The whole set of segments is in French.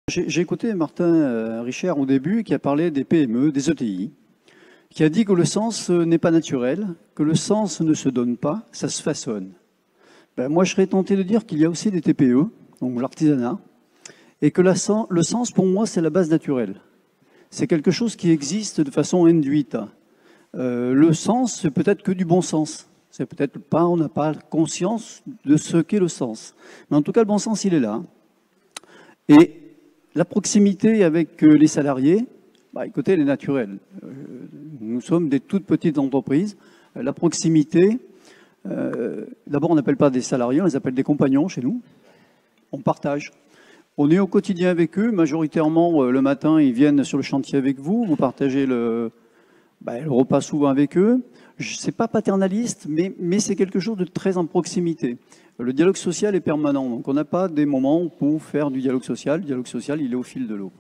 J'ai écouté Martin Richer au début qui a parlé des PME, des ETI, qui a dit que le sens n'est pas naturel, que le sens ne se donne pas, ça se façonne. Ben, moi, je serais tenté de dire qu'il y a aussi des TPE, donc l'artisanat, et que le sens, pour moi, c'est la base naturelle. C'est quelque chose qui existe de façon induite. Le sens, c'est peut-être que du bon sens. C'est peut-être pas, on n'a pas conscience de ce qu'est le sens. Mais en tout cas, le bon sens, il est là. Et la proximité avec les salariés, bah, écoutez, elle est naturelle. Nous sommes des toutes petites entreprises. La proximité, d'abord, on n'appelle pas des salariés, on les appelle des compagnons chez nous. On partage. On est au quotidien avec eux. Majoritairement, le matin, ils viennent sur le chantier avec vous. Vous partagez le repas souvent avec eux. C'est pas paternaliste, mais c'est quelque chose de très en proximité. Le dialogue social est permanent, donc on n'a pas des moments pour faire du dialogue social. Le dialogue social, il est au fil de l'eau.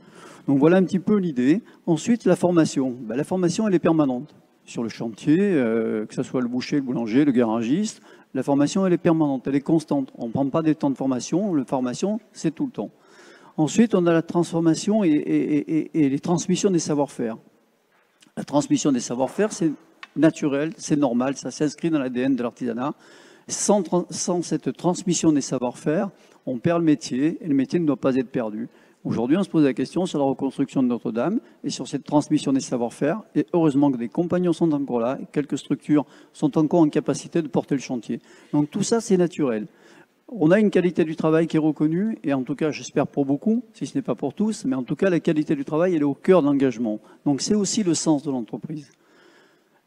Donc voilà un petit peu l'idée. Ensuite, la formation. La formation, elle est permanente. Sur le chantier, que ce soit le boucher, le boulanger, le garagiste, la formation, elle est permanente, elle est constante. On ne prend pas des temps de formation, la formation, c'est tout le temps. Ensuite, on a la transformation et les transmissions des savoir-faire. La transmission des savoir-faire, c'est naturel, c'est normal, ça s'inscrit dans l'ADN de l'artisanat. Sans cette transmission des savoir-faire, on perd le métier et le métier ne doit pas être perdu. Aujourd'hui, on se pose la question sur la reconstruction de Notre-Dame et sur cette transmission des savoir-faire. Et heureusement que des compagnons sont encore là et quelques structures sont encore en capacité de porter le chantier. Donc tout ça, c'est naturel. On a une qualité du travail qui est reconnue, et en tout cas, j'espère pour beaucoup, si ce n'est pas pour tous, mais en tout cas, la qualité du travail, elle est au cœur de l'engagement. Donc c'est aussi le sens de l'entreprise.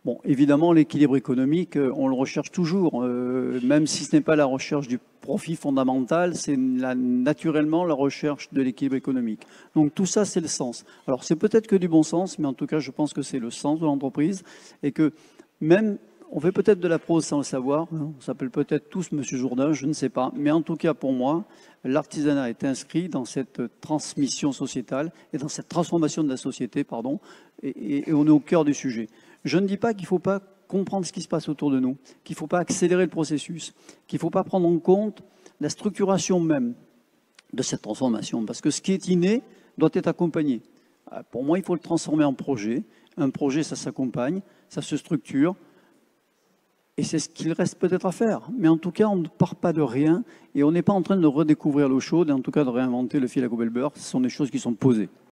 Bon, évidemment, l'équilibre économique, on le recherche toujours, même si ce n'est pas la recherche du profit fondamental, c'est naturellement la recherche de l'équilibre économique. Donc tout ça, c'est le sens. Alors c'est peut-être que du bon sens, mais en tout cas, je pense que c'est le sens de l'entreprise, et que même, on fait peut-être de la prose sans le savoir, on s'appelle peut-être tous Monsieur Jourdain, je ne sais pas, mais en tout cas pour moi, l'artisanat est inscrit dans cette transmission sociétale et dans cette transformation de la société, pardon, et on est au cœur du sujet. Je ne dis pas qu'il ne faut pas comprendre ce qui se passe autour de nous, qu'il ne faut pas accélérer le processus, qu'il ne faut pas prendre en compte la structuration même de cette transformation, parce que ce qui est inné doit être accompagné. Pour moi, il faut le transformer en projet. Un projet, ça s'accompagne, ça se structure, et c'est ce qu'il reste peut-être à faire. Mais en tout cas, on ne part pas de rien, et on n'est pas en train de redécouvrir l'eau chaude, et en tout cas de réinventer le fil à couper le beurre. Ce sont des choses qui sont posées.